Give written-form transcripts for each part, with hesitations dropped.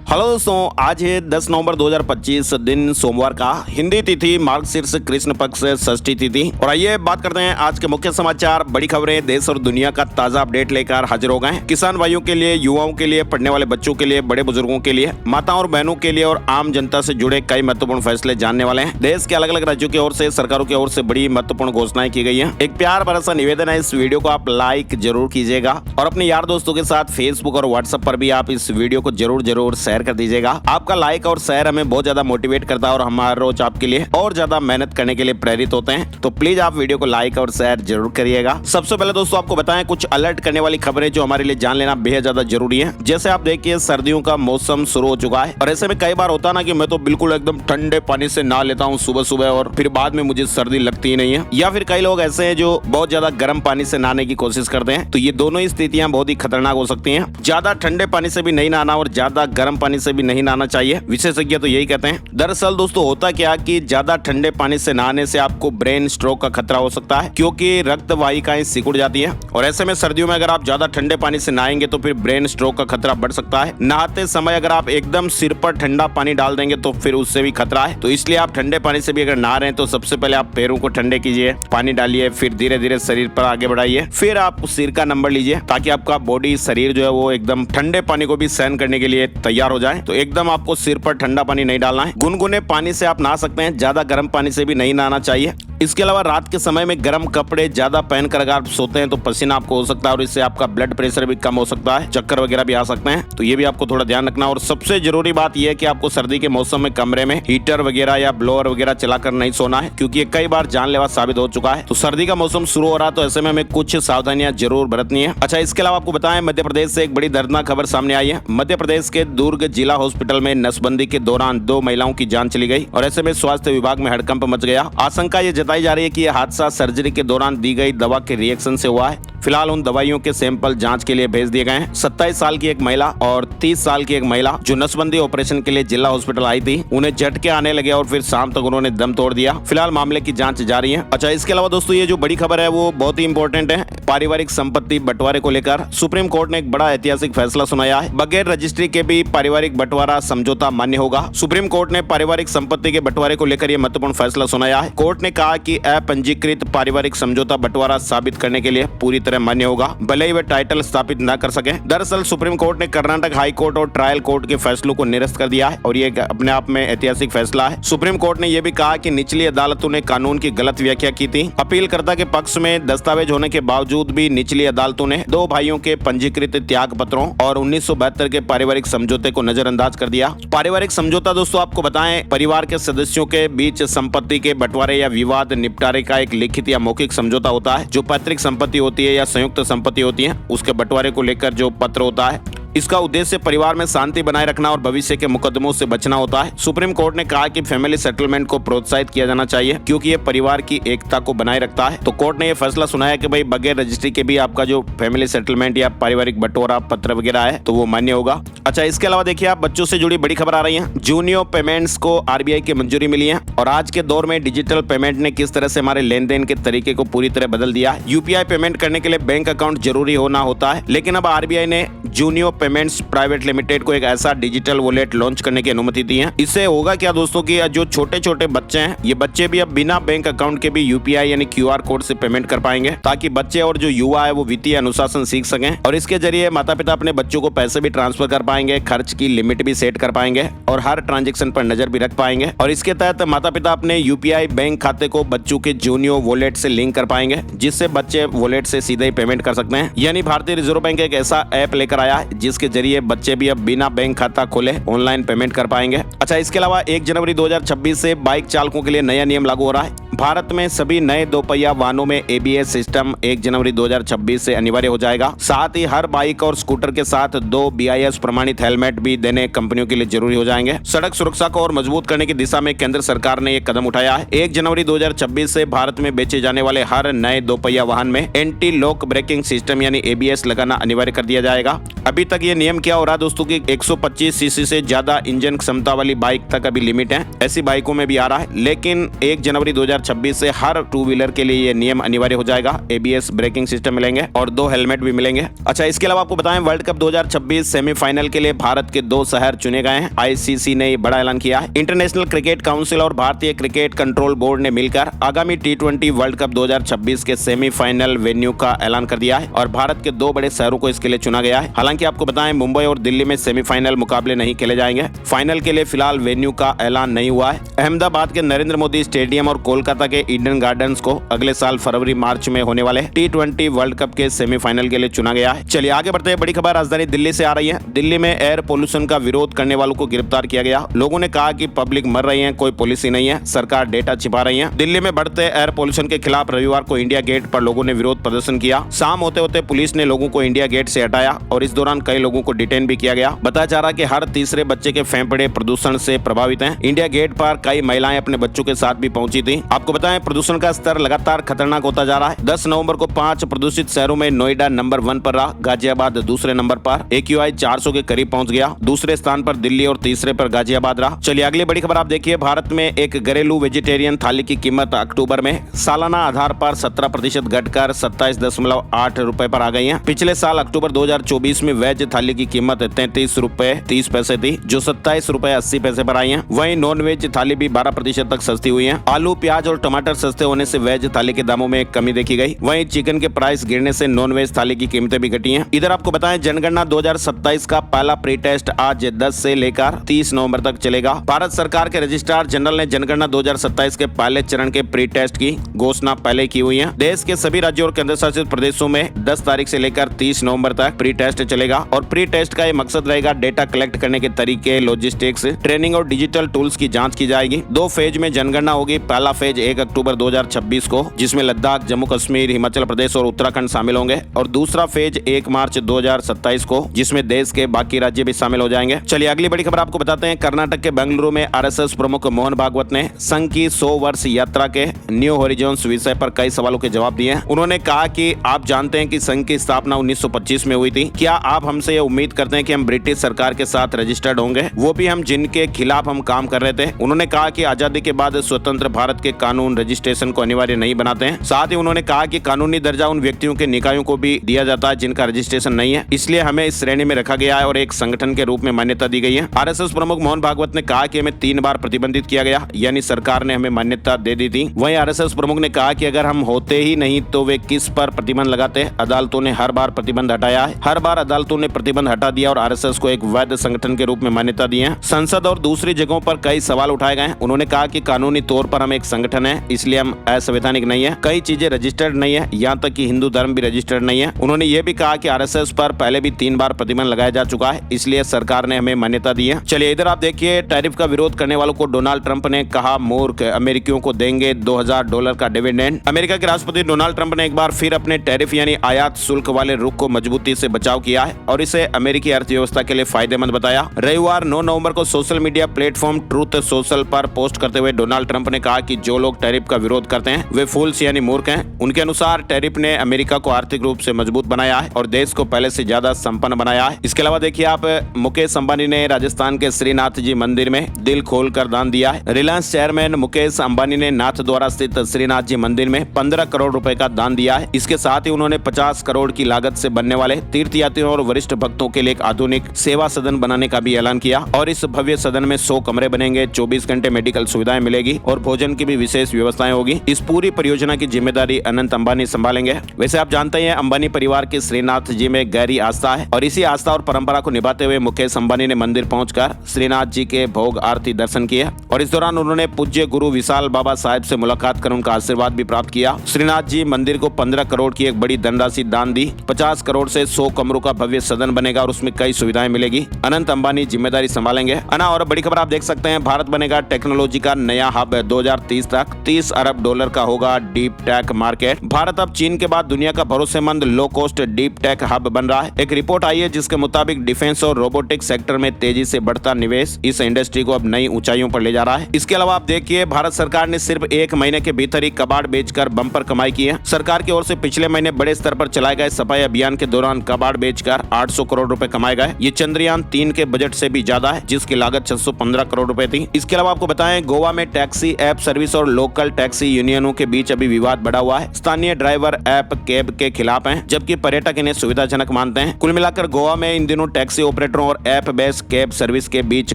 Hello दोस्तों, आज है 10 नवंबर 2025 दिन सोमवार का। हिंदी तिथि मार्गशीर्ष कृष्ण पक्ष षष्ठी तिथि। और आइए बात करते हैं आज के मुख्य समाचार, बड़ी खबरें, देश और दुनिया का ताजा अपडेट लेकर हाजिर हो गए हैं। किसान भाइयों के लिए, युवाओं के लिए, पढ़ने वाले बच्चों के लिए, बड़े बुजुर्गों के लिए, माताओं और बहनों के लिए और आम जनता से जुड़े कई महत्वपूर्ण फैसले जानने वाले हैं। देश के अलग अलग राज्यों की ओर से, सरकारों की ओर से बड़ी महत्वपूर्ण घोषणाएं की गई है। एक प्यार भरा सा निवेदन है, इस वीडियो को आप लाइक जरूर कीजिएगा और अपने यार दोस्तों के साथ फेसबुक और व्हाट्सएप पर भी आप इस वीडियो को जरूर शेयर कर दीजिएगा। आपका लाइक और शेयर हमें बहुत ज्यादा मोटिवेट करता है और हमारा रोज आपके लिए और ज्यादा मेहनत करने के लिए प्रेरित होते हैं। तो प्लीज आप वीडियो को लाइक और शेयर जरूर करिएगा। सबसे पहले दोस्तों आपको बताएं कुछ अलर्ट करने वाली खबरें जो हमारे लिए जान लेना बेहद ज्यादा जरूरी है। जैसे आप देखिए, सर्दियों का मौसम शुरू हो चुका है और ऐसे में कई बार होता ना कि मैं तो बिल्कुल एकदम ठंडे पानी से नहा लेता हूँ सुबह सुबह और फिर बाद में मुझे सर्दी लगती ही नहीं है, या फिर कई लोग ऐसे हैं जो बहुत ज्यादा गर्म पानी से नहाने की कोशिश करते हैं। तो ये दोनों ही स्थितियां बहुत ही खतरनाक हो सकती हैं। ज्यादा ठंडे पानी से भी नहीं नहाना और ज्यादा गर्म पानी से भी नहीं नहाना चाहिए, विशेषज्ञ तो यही कहते हैं। दरअसल दोस्तों होता क्या कि ज्यादा ठंडे पानी से नहाने से आपको ब्रेन स्ट्रोक का खतरा हो सकता है, क्योंकि रक्त वाहिकाएं सिकुड़ जाती हैं और ऐसे में सर्दियों में अगर आप ज्यादा ठंडे पानी से नहाएंगे तो फिर ब्रेन स्ट्रोक का खतरा बढ़ सकता है। नहाते समय अगर आप एकदम सिर पर ठंडा पानी डाल देंगे तो फिर उससे भी खतरा है। तो इसलिए आप ठंडे पानी से भी अगर नहा रहे हैं तो सबसे पहले आप पैरों को ठंडे कीजिए, पानी डालिए, फिर धीरे धीरे शरीर पर आगे बढ़ाइए, फिर आप सिर का नंबर लीजिए ताकि आपका बॉडी, शरीर जो है वो एकदम ठंडे पानी को भी सहन करने के लिए तैयार हो जाए। तो एकदम आपको सिर पर ठंडा पानी नहीं डालना है। गुनगुने पानी से आप नहा सकते हैं, ज्यादा गर्म पानी से भी नहीं नहाना चाहिए। इसके अलावा रात के समय में गर्म कपड़े ज्यादा पहनकर अगर आप सोते हैं तो पसीना आपको हो सकता है और इससे आपका ब्लड प्रेशर भी कम हो सकता है, चक्कर वगैरह भी आ सकते हैं। तो ये भी आपको थोड़ा ध्यान रखना। और सबसे जरूरी बात यह है कि आपको सर्दी के मौसम में कमरे में हीटर वगैरह या ब्लोअर वगैरह चलाकर नहीं सोना है, क्योंकि ये कई बार जानलेवा साबित हो चुका है। तो सर्दी का मौसम शुरू हो रहा है तो ऐसे में हमें कुछ सावधानियां जरूर बरतनी है। अच्छा, इसके अलावा आपको बताएं, मध्य प्रदेश से एक बड़ी दर्दनाक खबर सामने आई है। मध्य प्रदेश के दुर्ग जिला हॉस्पिटल में नसबंदी के दौरान 2 महिलाओं की जान चली गई और ऐसे में स्वास्थ्य विभाग में हड़कंप मच गया। आशंका ये जताई जा रही है कि यह हादसा सर्जरी के दौरान दी गई दवा के रिएक्शन से हुआ है। फिलहाल उन दवाइयों के सैंपल जांच के लिए भेज दिए गए हैं। 27 साल की एक महिला और 30 साल की एक महिला जो नसबंदी ऑपरेशन के लिए जिला हॉस्पिटल आई थी, उन्हें झटके आने लगे और फिर शाम तक उन्होंने दम तोड़ दिया। फिलहाल मामले की जांच जारी है। अच्छा, इसके अलावा दोस्तों ये जो बड़ी खबर है वो बहुत ही इंपॉर्टेंट है। पारिवारिक संपत्ति बंटवारे को लेकर सुप्रीम कोर्ट ने एक बड़ा ऐतिहासिक फैसला सुनाया है। बगैर रजिस्ट्री के भी पारिवारिक बंटवारा समझौता मान्य होगा। सुप्रीम कोर्ट ने पारिवारिक संपत्ति के बंटवारे को लेकर यह महत्वपूर्ण फैसला सुनाया है। कोर्ट ने कहा कि अपंजीकृत पारिवारिक समझौता बंटवारा साबित करने के लिए पूरी तरह मान्य होगा, भले ही वे टाइटल स्थापित न कर सके। दरअसल सुप्रीम कोर्ट ने कर्नाटक हाई कोर्ट और ट्रायल कोर्ट के फैसलों को निरस्त कर दिया है और ये अपने आप में ऐतिहासिक फैसला है। सुप्रीम कोर्ट ने यह भी कहा कि निचली अदालतों ने कानून की गलत व्याख्या की थी। अपीलकर्ता के पक्ष में दस्तावेज होने के बावजूद भी निचली अदालतों ने 2 भाइयों के पंजीकृत त्याग पत्रों और 1972 के पारिवारिक समझौते को नजरअंदाज कर दिया। पारिवारिक समझौता दोस्तों आपको बताएं, परिवार के सदस्यों के बीच संपत्ति के बंटवारे या विवाद निपटारे का एक लिखित या मौखिक समझौता होता है। जो पैतृक संपत्ति होती है या संयुक्त संपत्ति होती है, उसके बंटवारे को लेकर जो पत्र होता है, इसका उद्देश्य परिवार में शांति बनाए रखना और भविष्य के मुकदमों से बचना होता है। सुप्रीम कोर्ट ने कहा कि फैमिली सेटलमेंट को प्रोत्साहित किया जाना चाहिए, क्योंकि ये परिवार की एकता को बनाए रखता है। तो कोर्ट ने यह फैसला सुनाया कि भाई बगैर रजिस्ट्री के भी आपका जो फैमिली सेटलमेंट या पारिवारिक बंटवारा पत्र वगैरह है तो वो मान्य होगा। अच्छा, इसके अलावा देखिए, आप बच्चों से जुड़ी बड़ी खबर आ रही है। जूनियर पेमेंट्स को आरबीआई की मंजूरी मिली है और आज के दौर में डिजिटल पेमेंट ने किस तरह से हमारे लेन देन के तरीके को पूरी तरह बदल दिया है। यूपीआई पेमेंट करने के लिए बैंक अकाउंट जरूरी होना होता है, लेकिन अब आरबीआई ने जूनियर पेमेंट्स प्राइवेट लिमिटेड को एक ऐसा डिजिटल वॉलेट लॉन्च करने की अनुमति दी है। इससे होगा क्या दोस्तों कि जो छोटे छोटे बच्चे हैं, ये बच्चे भी अब बिना बैंक अकाउंट के भी यूपीआई यानी क्यूआर कोड से पेमेंट कर पाएंगे, ताकि बच्चे और जो युवा है वो वित्तीय अनुशासन सीख सकें और इसके जरिए माता पिता अपने बच्चों को पैसे भी ट्रांसफर कर पाएंगे, खर्च की लिमिट भी सेट कर पाएंगे और हर ट्रांजेक्शन पर नजर भी रख पाएंगे। और इसके तहत माता पिता अपने यूपीआई बैंक खाते को बच्चों के जूनियर वॉलेट से लिंक कर पाएंगे, जिससे बच्चे वॉलेट से सीधे ही पेमेंट कर सकते हैं। यानी भारतीय रिजर्व बैंक एक ऐसा ऐप लेकर आया है जिसके जरिए बच्चे भी अब बिना बैंक खाता खोले ऑनलाइन पेमेंट कर पाएंगे। अच्छा, इसके अलावा 1 जनवरी 2026 से बाइक चालकों के लिए नया नियम लागू हो रहा है। भारत में सभी नए 2 पहिया वाहनों में एबीएस सिस्टम 1 जनवरी 2026 से अनिवार्य हो जाएगा। साथ ही हर बाइक और स्कूटर के साथ 2 बीआईएस प्रमाणित हेलमेट भी देने कंपनियों के लिए जरूरी हो जाएंगे। सड़क सुरक्षा को और मजबूत करने की दिशा में केंद्र सरकार ने एक कदम उठाया है। 1 जनवरी 2026 से भारत में बेचे जाने वाले हर नए 2 पहिया वाहन में एंटी लॉक ब्रेकिंग सिस्टम यानी एबीएस लगाना अनिवार्य कर दिया जाएगा। अभी तक ये नियम क्या हो रहा है दोस्तों की 125 सीसी से ज्यादा इंजन क्षमता वाली बाइक तक अभी लिमिट है, ऐसी बाइकों में भी आ रहा है। लेकिन 1 जनवरी 2026 2026 से हर टू व्हीलर के लिए ये नियम अनिवार्य हो जाएगा। एबीएस ब्रेकिंग सिस्टम मिलेंगे और 2 हेलमेट भी मिलेंगे। अच्छा, इसके अलावा आपको बताएं वर्ल्ड कप 2026 सेमीफाइनल के लिए भारत के 2 शहर चुने गए हैं। आईसीसी ने बड़ा ऐलान किया है। इंटरनेशनल क्रिकेट काउंसिल और भारतीय क्रिकेट कंट्रोल बोर्ड ने मिलकर आगामी T20 वर्ल्ड कप 2026 के सेमीफाइनल वेन्यू का ऐलान कर दिया है और भारत के 2 बड़े शहरों को इसके लिए चुना गया है। हालांकि आपको बताएं मुंबई और दिल्ली में सेमीफाइनल मुकाबले नहीं खेले जाएंगे। फाइनल के लिए फिलहाल वेन्यू का ऐलान नहीं हुआ है। अहमदाबाद के नरेंद्र मोदी स्टेडियम और कोलकाता के ईडन गार्डन्स को अगले साल फरवरी मार्च में होने वाले T20 वर्ल्ड कप के सेमीफाइनल के लिए चुना गया है। चलिए आगे बढ़ते हैं। बड़ी खबर राजधानी दिल्ली से आ रही है। दिल्ली में एयर पोल्यूशन का विरोध करने वालों को गिरफ्तार किया गया। लोगों ने कहा कि पब्लिक मर रही है, कोई पॉलिसी नहीं है, सरकार डेटा छिपा रही है। दिल्ली में बढ़ते एयर पोल्यूशन के खिलाफ रविवार को इंडिया गेट पर लोगों ने विरोध प्रदर्शन किया। शाम होते होते पुलिस ने लोगों को इंडिया गेट से हटाया और इस दौरान कई लोगों को डिटेन भी किया गया। बताया जा रहा है कि हर तीसरे बच्चे के फेफड़े प्रदूषण से प्रभावित हैं। इंडिया गेट पर कई महिलाएं अपने बच्चों के साथ भी पहुंची थी। आपको बताएं प्रदूषण का स्तर लगातार खतरनाक होता जा रहा है। 10 नवंबर को 5 प्रदूषित शहरों में नोएडा नंबर 1 पर रहा, गाजियाबाद दूसरे नंबर पर, AQI 400 के करीब पहुंच गया। दूसरे स्थान पर दिल्ली और तीसरे पर गाजियाबाद रहा। चलिए अगली बड़ी खबर आप देखिए। भारत में एक घरेलू वेजिटेरियन थाली की कीमत अक्टूबर में सालाना आधार पर 17% घटकर 27.8 रुपए पर आ गई है। पिछले साल अक्टूबर 2024 में वेज थाली की कीमत 33 रुपए 30 पैसे थी, जो 27 रुपए 80 पैसे पर आई है। वहीं नॉन वेज थाली भी 12% तक सस्ती हुई है। आलू, प्याज और टमाटर सस्ते होने से वेज थाली के दामों में कमी देखी गई। वहीं चिकन के प्राइस गिरने से नॉन वेज थाली की कीमतें भी घटी हैं। इधर आपको बताएं जनगणना 2027 का पहला प्री टेस्ट आज 10 से लेकर 30 नवंबर तक चलेगा। भारत सरकार के रजिस्ट्रार जनरल ने जनगणना 2027 के पहले चरण के प्री टेस्ट की घोषणा पहले की हुई है। देश के सभी राज्यों और केंद्र शासित प्रदेशों में 10 तारीख से लेकर 30 नवंबर तक प्री टेस्ट चलेगा और प्री टेस्ट का ये मकसद रहेगा डेटा कलेक्ट करने के तरीके, लॉजिस्टिक्स, ट्रेनिंग और डिजिटल टूल्स की जांच की जाएगी। 2 फेज में जनगणना होगी। पहला फेज 1 अक्टूबर 2026 को, जिसमें लद्दाख, जम्मू कश्मीर, हिमाचल प्रदेश और उत्तराखंड शामिल होंगे, और दूसरा फेज 1 मार्च 2027 को, जिसमें देश के बाकी राज्य भी शामिल हो जाएंगे। चलिए अगली बड़ी खबर आपको बताते हैं। कर्नाटक के बेंगलुरु में आरएसएस प्रमुख मोहन भागवत ने संघ की 100 वर्ष यात्रा के न्यू हॉरिजॉन्स विषय पर कई सवालों के जवाब दिए हैं। उन्होंने कहा कि आप जानते हैं कि संघ की स्थापना 1925 में हुई थी। क्या आप हमसे ये उम्मीद करते हैं कि हम ब्रिटिश सरकार के साथ रजिस्टर्ड होंगे, वो भी हम जिनके खिलाफ हम काम कर रहे थे? उन्होंने कहा कि आजादी के बाद स्वतंत्र भारत के कानून रजिस्ट्रेशन को अनिवार्य नहीं बनाते हैं। साथ ही उन्होंने कहा कि कानूनी दर्जा उन व्यक्तियों के निकायों को भी दिया जाता है जिनका रजिस्ट्रेशन नहीं है, इसलिए हमें इस श्रेणी में रखा गया है और एक संगठन के रूप में मान्यता दी गई है। आरएसएस प्रमुख मोहन भागवत ने कहा कि हमें 3 बार प्रतिबंधित किया गया, यानी सरकार ने हमें मान्यता दे दी थी। वहीं आरएसएस प्रमुख ने कहा कि अगर हम होते ही नहीं तो वे किस पर प्रतिबंध लगाते? अदालतों ने हर बार प्रतिबंध हटाया है, हर बार अदालतों ने प्रतिबंध हटा दिया और आरएसएस को एक वैध संगठन के रूप में मान्यता दी है। संसद और दूसरी जगहों पर कई सवाल उठाए गए। उन्होंने कहा कि कानूनी तौर पर हम एक संगठन है, इसलिए हम असंवैधानिक नहीं है। कई चीजें रजिस्टर्ड नहीं है, यहाँ तक कि हिंदू धर्म भी रजिस्टर्ड नहीं है। उन्होंने ये भी कहा कि आरएसएस पर पहले भी 3 बार प्रतिबंध लगाया जा चुका है, इसलिए सरकार ने हमें मान्यता दी है। चलिए इधर आप देखिए, टैरिफ का विरोध करने वालों को डोनाल्ड ट्रंप ने कहा मूर्ख, अमेरिकियों को देंगे $2000 का डिविडेंड। अमेरिका के राष्ट्रपति डोनाल्ड ट्रंप ने एक बार फिर अपने टैरिफ यानी आयात शुल्क वाले रुख को मजबूती से बचाव किया है और इसे अमेरिकी अर्थव्यवस्था के लिए फायदेमंद बताया। रविवार 9 नवंबर को social media platform truth social पर पोस्ट करते हुए डोनाल्ड ट्रंप ने कहा कि जो लोग टैरिफ का विरोध करते हैं वे फूल्स यानी मूर्ख हैं। उनके अनुसार टैरिफ ने अमेरिका को आर्थिक रूप से मजबूत बनाया है और देश को पहले से ज्यादा संपन्न बनाया है। इसके अलावा देखिए आप, मुकेश अंबानी ने राजस्थान के श्रीनाथ जी मंदिर में दिल खोलकर दान दिया है। रिलायंस चेयरमैन मुकेश अंबानी ने नाथद्वारा स्थित श्रीनाथ जी मंदिर में 15 करोड़ रुपए का दान दिया है। इसके साथ ही उन्होंने 50 करोड़ की लागत से बनने वाले तीर्थयात्रियों और वरिष्ठ भक्तों के लिए एक आधुनिक सेवा सदन बनाने का भी ऐलान किया और इस भव्य सदन में 100 कमरे बनेंगे, 24 घंटे मेडिकल सुविधाएं मिलेगी और भोजन की भी विशेष व्यवस्थाएं होगी। इस पूरी परियोजना की जिम्मेदारी अनंत अंबानी संभालेंगे। वैसे आप जानते हैं अंबानी परिवार की श्रीनाथ जी में गहरी आस्था है और इसी आस्था और परंपरा को निभाते हुए मुकेश अंबानी ने मंदिर पहुंचकर श्रीनाथ जी के भोग आरती दर्शन किए और इस दौरान उन्होंने पूज्य गुरु विशाल बाबा साहब से मुलाकात कर उनका आशीर्वाद भी प्राप्त किया। श्रीनाथ जी मंदिर को 15 करोड़ की एक बड़ी धनराशि दान दी। 50 करोड़ से 100 कमरों का भव्य सदन बनेगा और उसमें कई सुविधाएं मिलेगी। अनंत अंबानी जिम्मेदारी संभालेंगे। अना और बड़ी खबर आप देख सकते हैं, भारत बनेगा टेक्नोलॉजी का नया हब। 2030 तक $30 अरब का होगा डीप टेक मार्केट। भारत अब चीन के बाद दुनिया का भरोसेमंद low cost deep tech hub बन रहा है। एक रिपोर्ट आई है जिसके मुताबिक डिफेंस और रोबोटिक्स सेक्टर में तेजी से बढ़ता निवेश इस इंडस्ट्री को अब नई ऊंचाइयों पर ले जा रहा है। इसके अलावा आप देखिए, भारत सरकार ने सिर्फ 1 महीने के भीतर ही कबाड़ बेचकर बम्पर कमाई की है। सरकार की ओर से पिछले महीने बड़े स्तर पर चलाए गए सफाई अभियान के दौरान कबाड़ बेचकर 800 करोड़ रुपए कमाए गए। ये चंद्रयान 3 के बजट से भी ज्यादा है, जिसकी लागत 615 करोड़ रुपए थी। इसके अलावा आपको बताएं, गोवा में टैक्सी ऐप सर्विस और लोकल टैक्सी यूनियनों के बीच अभी विवाद बढ़ा हुआ है। स्थानीय ड्राइवर ऐप कैब के खिलाफ हैं, जबकि पर्यटक इन्हें सुविधाजनक मानते हैं। कुल मिलाकर गोवा में इन दिनों टैक्सी ऑपरेटरों और ऐप बेस्ड कैब सर्विस के बीच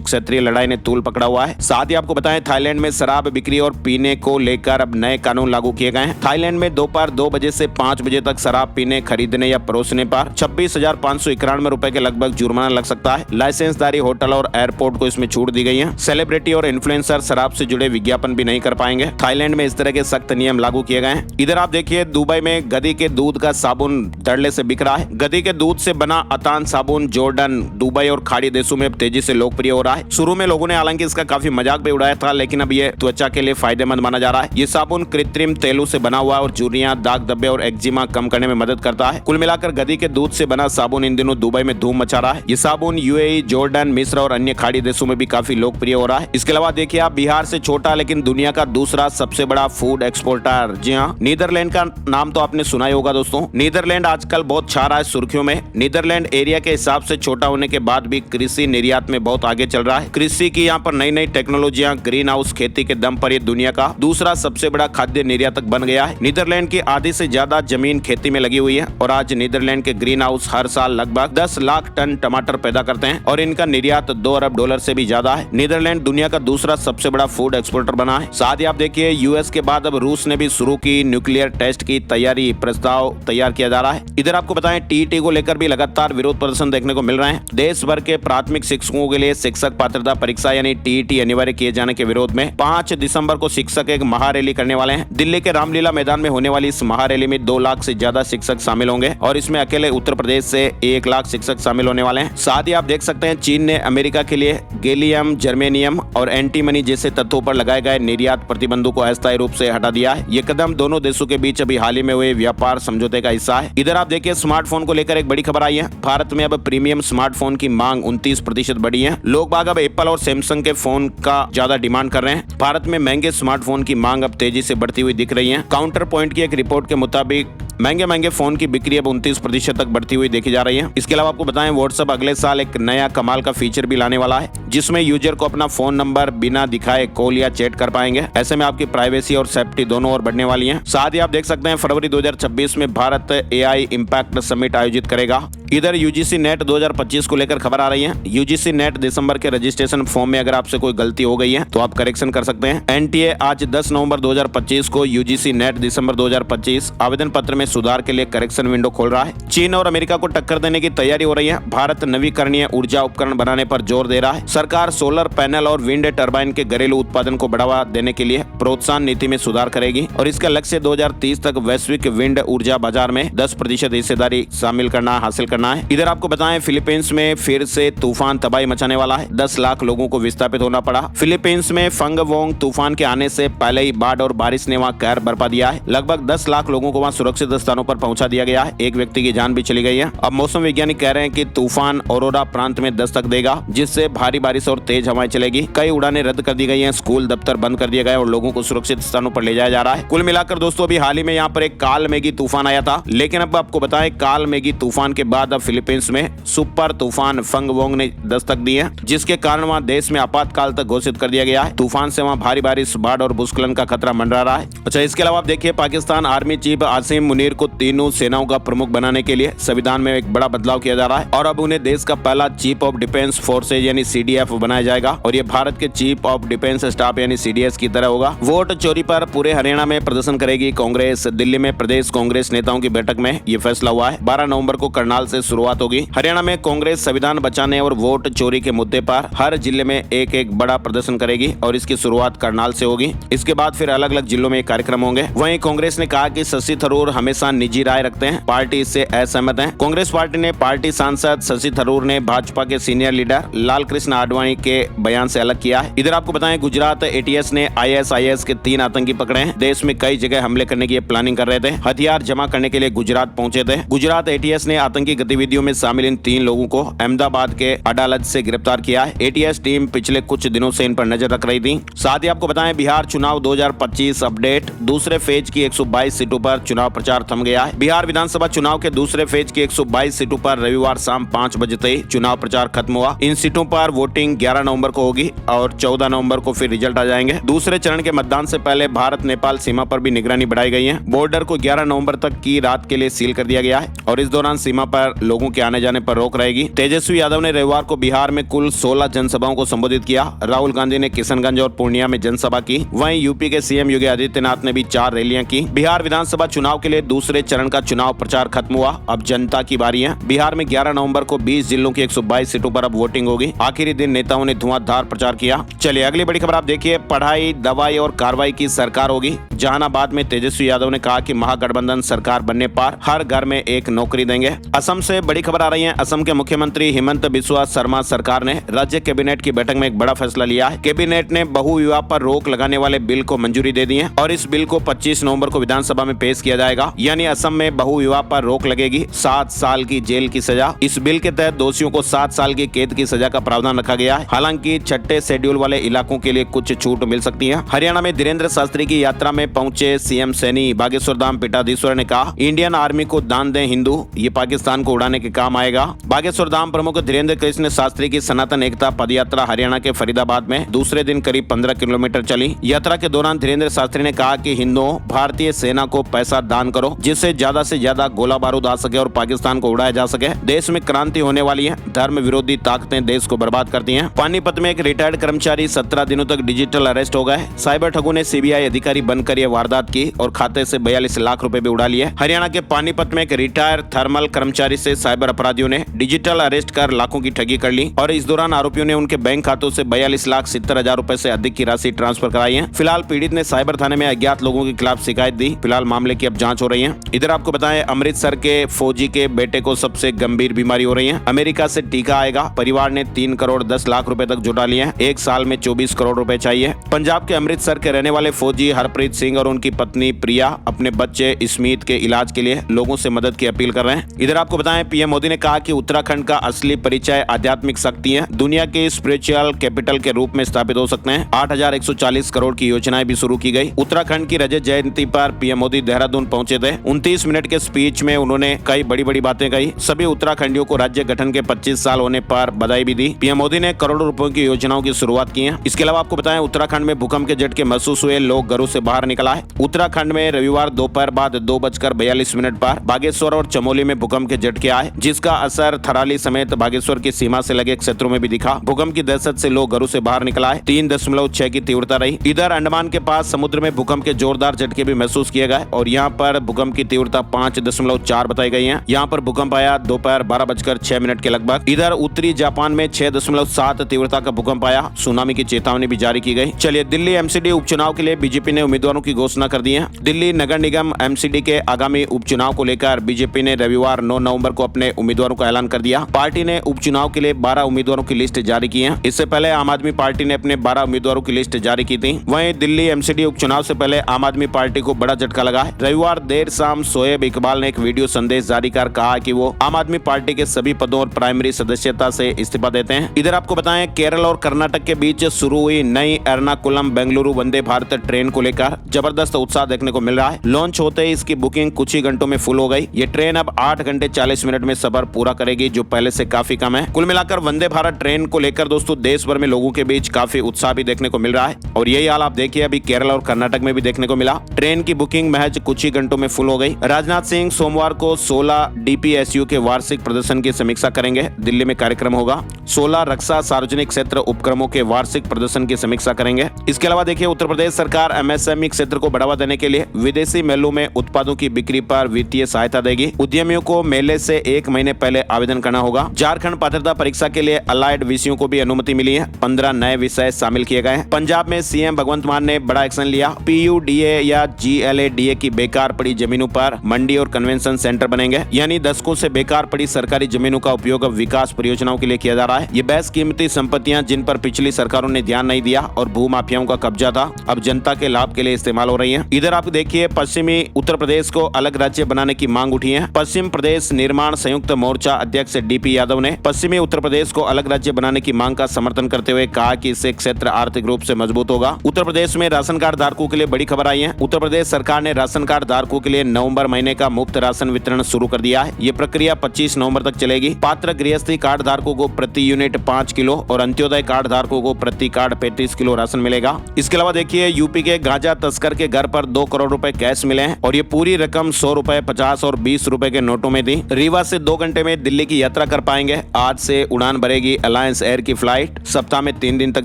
क्षत्रिय लड़ाई ने तूल पकड़ा हुआ है। साथ ही आपको बताएं, थाईलैंड में शराब बिक्री और पीने को लेकर अब नए कानून लागू किए गए हैं। थाईलैंड में दोपहर 2 बजे से 5 बजे तक शराब पीने, खरीदने या परोसने पर 26,591 रुपए के लगभग जुर्माना लग सकता है। लाइसेंसधारी होटल और एयरपोर्ट को इसमें छूट दी गई है। सेलिब्रिटी और इन्फ्लुएंसर शराब से जुड़े विज्ञापन भी नहीं कर पाएंगे। थाईलैंड में इस तरह के सख्त नियम लागू किए गए हैं। इधर आप देखिए, दुबई में गधी के दूध का साबुन धड़ल्ले से बिक रहा है। गधी के दूध से बना अतान साबुन जॉर्डन, दुबई और खाड़ी देशों में तेजी से लोकप्रिय हो रहा है। शुरू में लोगों ने हालांकि इसका काफी मजाक भी उड़ाया था, लेकिन अब ये त्वचा के लिए फायदेमंद माना जा रहा है। ये साबुन कृत्रिम तेलों से बना हुआ और झुर्रियां, दाग धब्बे और एक्जिमा कम करने में मदद करता है। कुल मिलाकर गधी के दूध से बना साबुन इन दिनों दुबई में धूम मचा रहा है। ये साबुन यूएई, जॉर्डन, मिस्र और अन्य खाड़ी देशों में भी काफी लोकप्रिय हो रहा है। इसके अलावा देखिए आप, बिहार से छोटा लेकिन दुनिया का दूसरा सबसे बड़ा फूड एक्सपोर्टर, जी हाँ, नीदरलैंड का नाम तो आपने सुना ही होगा दोस्तों। नीदरलैंड आजकल बहुत छा रहा है सुर्खियों में। नीदरलैंड एरिया के हिसाब से छोटा होने के बाद भी कृषि निर्यात में बहुत आगे चल रहा है। कृषि की यहाँ पर नई नई टेक्नोलॉजियां, ग्रीन हाउस खेती के दम पर ये दुनिया का दूसरा सबसे बड़ा खाद्य निर्यातक बन गया है। नीदरलैंड की आधी से ज्यादा जमीन खेती में लगी हुई है और आज नीदरलैंड के ग्रीन हाउस हर साल लगभग 10 लाख टन टमाटर पैदा करते हैं और इनका निर्यात $2 अरब से भी ज्यादा है। नीदरलैंड दुनिया का दूसरा सबसे बड़ा फूड एक्सपोर्टर बना है। साथ ही आप देखिए, यूएस के बाद अब रूस ने भी शुरू की न्यूक्लियर टेस्ट की तैयारी, प्रस्ताव तैयार किया जा रहा है। इधर आपको बताएं, टीईटी को लेकर भी लगातार विरोध प्रदर्शन देखने को मिल रहे हैं। देश भर के प्राथमिक शिक्षकों के लिए शिक्षक पात्रता परीक्षा यानी टीईटी अनिवार्य किए जाने के विरोध में 5 दिसंबर को शिक्षक एक महारैली करने वाले हैं। दिल्ली के रामलीला मैदान में होने वाली इस महारैली में 2 लाख से ज्यादा शिक्षक शामिल होंगे और इसमें अकेले उत्तर प्रदेश से 1 लाख शिक्षक शामिल होने वाले हैं। साथ ही आप देख सकते हैं, चीन ने अमेरिका के लिए गैलियम, जर्मेनियम और एंटीमनी जैसे तत्वों पर लगाए गए निर्यात प्रतिबंधों को अस्थायी रूप से हटा दिया है। ये कदम दोनों देशों के बीच अभी हाल ही में हुए व्यापार समझौते का हिस्सा है। इधर आप देखिए, स्मार्टफोन को लेकर एक बड़ी खबर आई है। भारत में अब प्रीमियम स्मार्टफोन की मांग 29% बढ़ी है। लोग बाग अब एप्पल और सैमसंग के फोन का ज्यादा डिमांड कर रहे हैं। भारत में महंगे स्मार्टफोन की मांग अब तेजी से बढ़ती हुई दिख रही है। काउंटर पॉइंट की एक रिपोर्ट के मुताबिक महंगे फोन की बिक्री अब 29% तक बढ़ती हुई देखी जा रही है। इसके अलावा आपको बताएं, व्हाट्सएप अगले साल एक नया कमाल का फीचर भी लाने वाला है, जिसमें यूजर को अपना फोन नंबर बिना दिखाए कॉल या चैट कर पाएंगे। ऐसे में आपकी प्राइवेसी और सेफ्टी दोनों और बढ़ने वाली है। साथ ही आप देख सकते हैं, फरवरी 2026 में भारत एआई इम्पैक्ट समिट आयोजित करेगा। इधर यूजीसी नेट 2025 को लेकर खबर आ रही है। यूजीसी नेट दिसंबर के रजिस्ट्रेशन फॉर्म में अगर आपसे कोई गलती हो गई है तो आप करेक्शन कर सकते हैं। एनटीए आज 10 नवंबर 2025 को यूजीसी नेट दिसंबर 2025 आवेदन पत्र में सुधार के लिए करेक्शन विंडो खोल रहा है। चीन और अमेरिका को टक्कर देने की तैयारी हो रही है। भारत नवीकरणीय ऊर्जा उपकरण बनाने पर जोर दे रहा है। सरकार सोलर पैनल और विंड टर्बाइन के घरेलू उत्पादन को बढ़ावा देने के लिए प्रोत्साहन नीति में सुधार करेगी और इसका लक्ष्य 2030 तक वैश्विक विंड ऊर्जा बाजार में 10% हिस्सेदारी शामिल करना हासिल करना है। इधर आपको बताएं, फिलीपींस में फिर से तूफान तबाही मचाने वाला है। 10 लाख लोगों को विस्थापित होना पड़ा। फिलीपींस में फंगवोंग तूफान के आने से पहले ही बाढ़ और बारिश ने वहां कहर बरपा दिया है। लगभग 10 लाख लोगों को वहां सुरक्षित स्थानों पर पहुंचा दिया गया है। एक व्यक्ति की जान भी चली गई है। अब मौसम वैज्ञानिक कह रहे हैं कि तूफान औरोरा प्रांत में दस्तक देगा, जिससे भारी बारिश और तेज हवाएं चलेगी। कई उड़ानें रद्द कर दी गई हैं, स्कूल दफ्तर बंद कर दिए गए और लोगों को सुरक्षित स्थानों पर ले जाया जा रहा है। कुल मिलाकर दोस्तों, अभी हाल ही में यहाँ पर एक काल मेगी तूफान आया था, लेकिन अब आपको बताएं, काल मेगी तूफान के बाद अब फिलीपींस में सुपर तूफान फंगवोंग ने दस्तक दी है, जिसके कारण वहां देश में आपातकाल तक घोषित कर दिया गया है। तूफान से वहां भारी बारिश, बाढ़ और भूस्खलन का खतरा मंडरा रहा है। अच्छा, इसके अलावा आप देखिए, पाकिस्तान आर्मी चीफ आसिम मुनीर को तीनों सेनाओं का प्रमुख बनाने के लिए संविधान में एक बड़ा बदलाव किया जा रहा है और अब उन्हें देश का पहला चीफ ऑफ डिफेंस फोर्सेज यानी सीडीएफ बनाया जाएगा और ये भारत के चीफ ऑफ डिफेंस स्टाफ यानी सीडीएस की तरह होगा। वोट चोरी पर पूरे हरियाणा में प्रदर्शन करेगी कांग्रेस। दिल्ली में प्रदेश कांग्रेस नेताओं की बैठक में ये फैसला हुआ है। 12 नवंबर को करनाल से शुरुआत होगी। हरियाणा में कांग्रेस संविधान बचाने और वोट चोरी के मुद्दे पर हर जिले में एक बड़ा प्रदर्शन करेगी और इसकी शुरुआत करनाल से होगी। इसके बाद फिर अलग अलग जिलों में कार्यक्रम होंगे। वहीं कांग्रेस ने कहा कि शशि थरूर हमेशा निजी राय रखते हैं, पार्टी इससे असहमत है। कांग्रेस पार्टी ने पार्टी सांसद शशि थरूर ने भाजपा के सीनियर लीडर लाल कृष्ण आडवाणी के बयान से अलग किया है। इधर आपको बताएं, गुजरात एटीएस ने ISIS के 3 आतंकी पकड़े हैं। देश में कई जगह हमले करने की प्लानिंग कर रहे थे। हथियार जमा करने के लिए गुजरात पहुंचे थे। गुजरात एटीएस ने आतंकी गतिविधियों में शामिल इन 3 लोगों को अहमदाबाद के अदालत से गिरफ्तार किया है। एटीएस टीम पिछले कुछ दिनों से इन पर नजर रख रही थी। साथ ही आपको बताएं, बिहार चुनाव 2025 अपडेट। दूसरे फेज की 122 सीटों पर चुनाव प्रचार रफ्तार थम गया है। बिहार विधानसभा चुनाव के दूसरे फेज की 122 सीटों पर रविवार शाम 5 बजे तक चुनाव प्रचार खत्म हुआ। इन सीटों पर वोटिंग 11 नवंबर को होगी और 14 नवंबर को फिर रिजल्ट आ जाएंगे। दूसरे चरण के मतदान से पहले भारत नेपाल सीमा पर भी निगरानी बढ़ाई गई है। बॉर्डर को 11 नवंबर तक की रात के लिए सील कर दिया गया है और इस दौरान सीमा पर लोगों के आने जाने पर रोक रहेगी। तेजस्वी यादव ने रविवार को बिहार में कुल 16 जनसभाओं को संबोधित किया। राहुल गांधी ने किशनगंज और पूर्णिया में जनसभा की। वहीं यूपी के सीएम योगी आदित्यनाथ ने भी 4 रैलियां की। बिहार विधानसभा चुनाव के लिए दूसरे चरण का चुनाव प्रचार खत्म हुआ। अब जनता की बारी है। बिहार में 11 नवंबर को 20 जिलों की 122 सीटों पर अब वोटिंग होगी। आखिरी दिन नेताओं ने धुआंधार प्रचार किया। चलिए अगली बड़ी खबर आप देखिए। पढ़ाई, दवाई और कार्रवाई की सरकार होगी। जहानाबाद में तेजस्वी यादव ने कहा कि महागठबंधन सरकार बनने पर हर घर में एक नौकरी देंगे। असम से बड़ी खबर आ रही है। असम के मुख्यमंत्री हिमंत बिस्वा शर्मा सरकार ने राज्य कैबिनेट की बैठक में एक बड़ा फैसला लिया है। कैबिनेट ने बहु विवाह पर रोक लगाने वाले बिल को मंजूरी दे दी है और इस बिल को 25 नवंबर को विधानसभा में पेश किया जाएगा। यानी असम में बहु विवाह पर रोक लगेगी। 7 साल की जेल की सजा। इस बिल के तहत दोषियों को 7 साल की कैद की सजा का प्रावधान रखा गया है। हालांकि छठे शेड्यूल वाले इलाकों के लिए कुछ छूट मिल सकती है। हरियाणा में धीरेन्द्र शास्त्री की यात्रा में पहुंचे सीएम सैनी बागेश्वर धाम पीठाधीश्वर ने कहा, इंडियन आर्मी को दान दें हिंदू, ये पाकिस्तान को उड़ाने के काम आएगा। बागेश्वर धाम प्रमुख धीरेन्द्र कृष्ण शास्त्री की सनातन एकता पदयात्रा हरियाणा के फरीदाबाद में दूसरे दिन करीब 15 किलोमीटर चली। यात्रा के दौरान धीरेन्द्र शास्त्री ने कहा कि हिंदुओं, भारतीय सेना को पैसा दान करो जिससे ज्यादा से ज्यादा गोला बारूद आ सके और पाकिस्तान को उड़ाया जा सके। देश में क्रांति होने वाली है। धर्म विरोधी ताकतें देश को बर्बाद करती हैं। पानीपत में एक रिटायर्ड कर्मचारी 17 दिनों तक डिजिटल अरेस्ट हो गए। साइबर ठगों ने सीबीआई अधिकारी बनकर यह वारदात की और खाते से 42 लाख रुपए भी उड़ा लिए। हरियाणा के पानीपत में एक रिटायर्ड थर्मल कर्मचारी से साइबर अपराधियों ने डिजिटल अरेस्ट कर लाखों की ठगी कर ली और इस दौरान आरोपियों ने उनके बैंक खातों से 42,70,000 रुपए से अधिक की राशि ट्रांसफर कराई है। फिलहाल पीड़ित ने साइबर थाने में अज्ञात लोगों के खिलाफ शिकायत दी। फिलहाल मामले की अब जांच हो रही है। इधर आपको बताएं, अमृतसर के फौजी के बेटे को सबसे गंभीर बीमारी हो रही है। अमेरिका से टीका आएगा। परिवार ने 3 करोड़ 10 लाख रुपए तक जुटा लिए हैं। 1 साल में 24 करोड़ रुपए चाहिए। पंजाब के अमृतसर के रहने वाले फौजी हरप्रीत सिंह और उनकी पत्नी प्रिया अपने बच्चे स्मित के इलाज के लिए लोगों से मदद की अपील कर रहे हैं। इधर आपको बताएं, पीएम मोदी ने कहा कि उत्तराखंड का असली परिचय आध्यात्मिक शक्ति है। दुनिया के स्पिरिचुअल कैपिटल के रूप में स्थापित हो सकते हैं। 8,140 करोड़ की योजनाएं भी शुरू की गई। उत्तराखंड की रजत जयंती पर पीएम मोदी देहरादून पहुंचे थे। 29 मिनट के स्पीच में उन्होंने कई बड़ी बातें कही। सभी उत्तराखंडियों को राज्य गठन के 25 साल होने पर बधाई भी दी। पीएम मोदी ने करोड़ों रुपयों की योजनाओं की शुरुआत की है। इसके अलावा आपको बताएं, उत्तराखंड में भूकंप के झटके महसूस हुए। लोग घरों से बाहर निकला है। उत्तराखंड में रविवार दोपहर बाद 2:42 पर बागेश्वर और चमोली में भूकंप के झटके आए, जिसका असर थराली समेत बागेश्वर की सीमा से लगे क्षेत्रों में भी दिखा। भूकंप की दहशत से लोग घरों से बाहर निकला है। 3.6 की तीव्रता रही। इधर अंडमान के पास समुद्र में भूकंप के जोरदार झटके भी महसूस किए गए और यहाँ पर भूकंप की तीव्रता 5.4 बताई गई है। यहाँ पर भूकंप आया दोपहर 12:06 के लगभग। इधर उत्तरी जापान में 6.7 तीव्रता का भूकंप आया। सुनामी की चेतावनी भी जारी की गई। चलिए, दिल्ली एमसीडी उपचुनाव के लिए बीजेपी ने उम्मीदवारों की घोषणा कर दी है। दिल्ली नगर निगम एमसीडी के आगामी उपचुनाव को लेकर बीजेपी ने रविवार 9 नवंबर को अपने उम्मीदवारों का ऐलान कर दिया। पार्टी ने उपचुनाव के लिए 12 उम्मीदवारों की लिस्ट जारी की है। इससे पहले आम आदमी पार्टी ने अपने 12 उम्मीदवारों की लिस्ट जारी की थी। वहीं दिल्ली एमसीडी उपचुनाव से पहले आम आदमी पार्टी को बड़ा झटका लगा है। रविवार देर शाम शोएब इकबाल ने एक वीडियो संदेश जारी कर कहा कि वो आम आदमी पार्टी के सभी पदों और प्राइमरी सदस्यता से इस्तीफा देते हैं। इधर आपको बताएं, केरल और कर्नाटक के बीच शुरू हुई नई एर्नाकुलम बेंगलुरु वंदे भारत ट्रेन को लेकर जबरदस्त उत्साह देखने को मिल रहा है। लॉन्च होते ही इसकी बुकिंग कुछ ही घंटों में फुल हो गई। ये ट्रेन अब 8 घंटे 40 मिनट में सफर पूरा करेगी, जो पहले से काफी कम है। कुल मिलाकर वंदे भारत ट्रेन को लेकर दोस्तों देश भर में लोगों के बीच काफी उत्साह भी देखने को मिल रहा है और यही हाल आप देखिए अभी केरल और कर्नाटक में भी देखने को मिला। ट्रेन की बुकिंग महज कुछ ही घंटों में फुल हो गई। राजनाथ सिंह सोमवार को 16 डीपीएसयू के वार्षिक प्रदर्शन की समीक्षा करेंगे। दिल्ली में कार्यक्रम होगा। 16 रक्षा सार्वजनिक क्षेत्र उपक्रमों के वार्षिक प्रदर्शन की समीक्षा करेंगे। इसके अलावा देखिए, उत्तर प्रदेश सरकार एमएसएमई क्षेत्र को बढ़ावा देने के लिए विदेशी मेलों में उत्पादों की बिक्री पर वित्तीय सहायता देगी। उद्यमियों को मेले से 1 महीने पहले आवेदन करना होगा। झारखंड पात्रता परीक्षा के लिए अलाइड विषयों को भी अनुमति मिली है। 15 नए विषय शामिल किए गए हैं। पंजाब में सीएम भगवंत मान ने बड़ा एक्शन लिया। पीयूडीए या जीएलएडीए की बेकार पड़ी जमीनों पर मंडी और कन्वेंशन सेंटर बनेंगे। यानी दशकों से बेकार पड़ी सरकारी जमीनों का उपयोग अब विकास परियोजनाओं के लिए किया जा रहा है। ये बेहद कीमती संपत्तियां जिन पर पिछली सरकारों ने ध्यान नहीं दिया और भूमाफियाओं का कब्जा था, अब जनता के लाभ के लिए इस्तेमाल हो रही है। इधर आप देखिए, पश्चिमी उत्तर प्रदेश को अलग राज्य बनाने की मांग उठी है। पश्चिम प्रदेश निर्माण संयुक्त मोर्चा अध्यक्ष डीपी यादव ने पश्चिमी उत्तर प्रदेश को अलग राज्य बनाने की मांग का समर्थन करते हुए कहा कि इससे क्षेत्र आर्थिक रूप से मजबूत होगा। उत्तर प्रदेश में राशन कार्ड धारकों के लिए बड़ी खबर आई है। उत्तर प्रदेश सरकार ने राशन कार्ड धारकों के लिए लिए नवंबर महीने का मुफ्त राशन वितरण शुरू कर दिया है। ये प्रक्रिया 25 नवंबर तक चलेगी। पात्र गृहस्थी कार्ड धारकों को प्रति यूनिट 5 किलो और अंत्योदय कार्ड धारकों को प्रति कार्ड 35 किलो राशन मिलेगा। इसके अलावा देखिए, यूपी के गांजा तस्कर के घर पर 2 करोड़ रुपए कैश मिले हैं और ये पूरी रकम 100 रुपए, 50 और 20 रुपए के नोटों में दी। रीवा से 2 घंटे में दिल्ली की यात्रा कर पाएंगे। आज से उड़ान भरेगी अलायंस एयर की फ्लाइट, सप्ताह में 3 दिन तक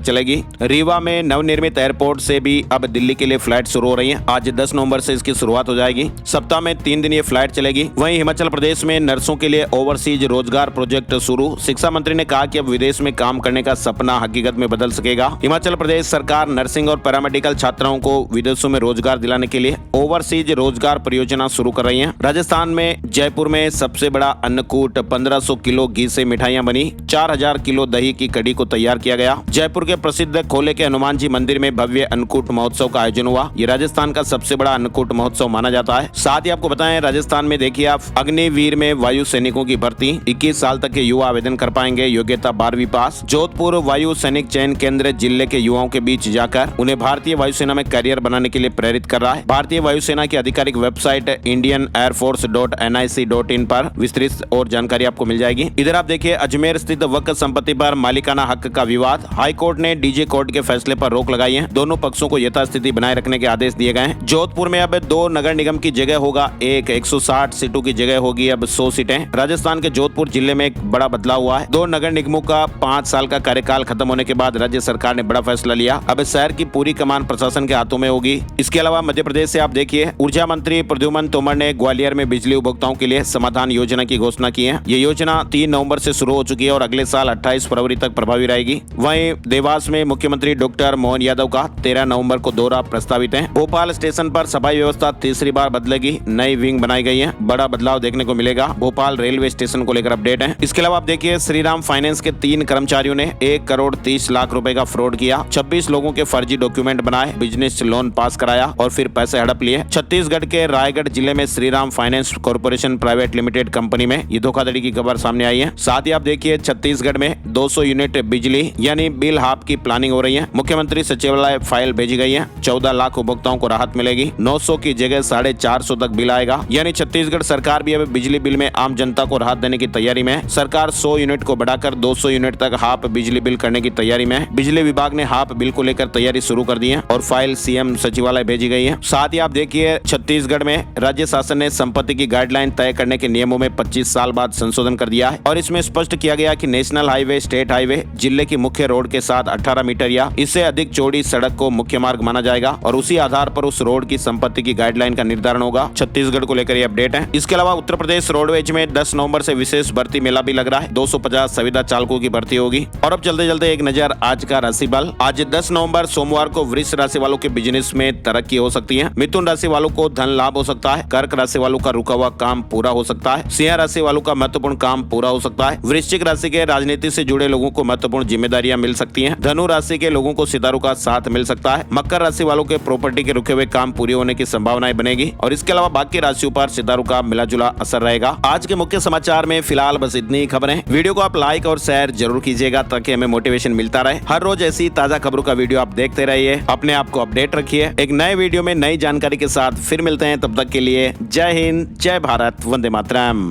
चलेगी। रीवा में नवनिर्मित एयरपोर्ट से भी अब दिल्ली के लिए फ्लाइट शुरू हो रही है। आज 10 नवंबर से इसकी शुरुआत हो जाएगी। सप्ताह में 3 दिन ये फ्लाइट चलेगी। वहीं हिमाचल प्रदेश में नर्सों के लिए ओवरसीज रोजगार प्रोजेक्ट शुरू। शिक्षा मंत्री ने कहा कि अब विदेश में काम करने का सपना हकीकत में बदल सकेगा। हिमाचल प्रदेश सरकार नर्सिंग और पैरामेडिकल छात्राओं को विदेशों में रोजगार दिलाने के लिए ओवरसीज रोजगार परियोजना शुरू कर रही है। राजस्थान में जयपुर में सबसे बड़ा अन्नकूट 1500 किलो घी से मिठाइयां बनी। 4000 किलो दही की कड़ी को तैयार किया गया। जयपुर के प्रसिद्ध खोले के हनुमान जी मंदिर में भव्य अन्नकूट महोत्सव का आयोजन हुआ। ये राजस्थान का सबसे बड़ा अन्नकूट महोत्सव माना जाता है। साथ ही आपको बताएं, राजस्थान में देखिए आप, अग्निवीर में वायु सैनिकों की भर्ती। 21 साल तक के युवा आवेदन कर पाएंगे। योग्यता 12वीं पास। जोधपुर वायु सैनिक चयन केंद्र जिले के युवाओं के बीच जाकर उन्हें भारतीय वायुसेना में करियर बनाने के लिए प्रेरित कर रहा है। भारतीय वायुसेना की आधिकारिक वेबसाइट indianairforce.nic.in पर विस्तृत और जानकारी आपको मिल जाएगी। इधर आप देखिए, अजमेर स्थित वक्फ संपत्ति पर मालिकाना हक का विवाद। हाई कोर्ट ने डीजे कोर्ट के फैसले पर रोक लगाई है। दोनों पक्षों को यथास्थिति बनाए रखने के आदेश दिए गए हैं। जोधपुर में अब 2 नगर निगम की जगह होगा 160 सीटों की जगह होगी अब 100 सीटें। राजस्थान के जोधपुर जिले में एक बड़ा बदलाव हुआ है। 2 नगर निगमों का 5 साल का कार्यकाल खत्म होने के बाद राज्य सरकार ने बड़ा फैसला लिया। अब शहर की पूरी कमान प्रशासन के हाथों में होगी। इसके अलावा मध्य प्रदेश से आप देखिए, ऊर्जा मंत्री प्रद्युमन तोमर ने ग्वालियर में बिजली उपभोक्ताओं के लिए समाधान योजना की घोषणा की है। ये योजना 3 नवंबर से शुरू हो चुकी है और अगले साल 28 फरवरी तक प्रभावी रहेगी। वहीं देवास में मुख्यमंत्री डॉक्टर मोहन यादव का 13 नवंबर को दौरा प्रस्तावित है। भोपाल स्टेशन पर सफाई व्यवस्था तीसरी बार बदलेगी। नई विंग बनाई गई है। बड़ा बदलाव देखने को मिलेगा। भोपाल रेलवे स्टेशन को लेकर अपडेट है। इसके अलावा आप देखिए, श्रीराम फाइनेंस के 3 कर्मचारियों ने 1 करोड़ 30 लाख रुपए का फ्रॉड किया। 26 लोगों के फर्जी डॉक्यूमेंट बनाए, बिजनेस लोन पास कराया और फिर पैसे हड़प लिए। छत्तीसगढ़ के रायगढ़ जिले में Shriram finance corporation private limited company में ये धोखाधड़ी की खबर सामने आई है। साथ ही आप देखिए, छत्तीसगढ़ में 200 यूनिट बिजली यानी बिल हाफ की प्लानिंग हो रही है। मुख्यमंत्री सचिवालय फाइल भेजी गई है। 14 लाख उपभोक्ताओं को राहत मिलेगी। 900 की जगह 450 तक बिल आएगा। यानी छत्तीसगढ़ सरकार भी अब बिजली बिल में आम जनता को राहत देने की तैयारी में है। सरकार 100 यूनिट को बढ़ाकर 200 यूनिट तक हाफ बिजली बिल करने की तैयारी में है। बिजली विभाग ने हाफ बिल को लेकर तैयारी शुरू कर दी है और फाइल सीएम सचिवालय भेजी गई है। साथ ही आप देखिए, छत्तीसगढ़ में राज्य शासन ने संपत्ति की गाइडलाइन तय करने के नियमों में 25 साल बाद संशोधन कर दिया है और इसमें स्पष्ट किया गया कि नेशनल हाईवे, स्टेट हाईवे, जिले की मुख्य रोड के साथ 18 मीटर या इससे अधिक चौड़ी सड़क को मुख्य मार्ग माना जाएगा और उसी आधार पर उस रोड की संपत्ति की गाइडलाइन का निर्धारण होगा। छत्तीसगढ़ को लेकर ये अपडेट है। इसके अलावा उत्तर प्रदेश रोडवेज में 10 नवंबर से विशेष भर्ती मेला भी लग रहा है। 250 संविदा चालकों की भर्ती होगी। और अब चलते चलते एक नजर आज का राशि बल। आज 10 नवंबर सोमवार को वृष राशि वालों के बिजनेस में तरक्की हो सकती है। मिथुन राशि वालों को धन लाभ हो सकता है। कर्क राशि वालों का रुका हुआ काम पूरा हो सकता है। सिंह राशि वालों का महत्वपूर्ण काम पूरा हो सकता है। वृश्चिक राशि के राजनीति से जुड़े लोगों को महत्वपूर्ण जिम्मेदारियां मिल सकती हैं। धनु राशि के लोगों को सितारों का साथ मिल सकता है। मकर राशि वालों के प्रॉपर्टी के रुके हुए काम पूरे होने की संभावनाएं बनेगी और इसके अलावा बाकी राशियों पर सितारों का मिलाजुला असर रहेगा। आज के मुख्य समाचार में फिलहाल बस इतनी ही खबरें। वीडियो को आप लाइक और शेयर जरूर कीजिएगा ताकि हमें मोटिवेशन मिलता रहे। हर रोज ऐसी ताजा खबरों का वीडियो आप देखते रहिए। अपने आप को अपडेट रखिए। एक नए वीडियो में नई जानकारी के साथ फिर मिलते हैं। तब तक के लिए जय हिंद, जय भारत, वंदे मातरम।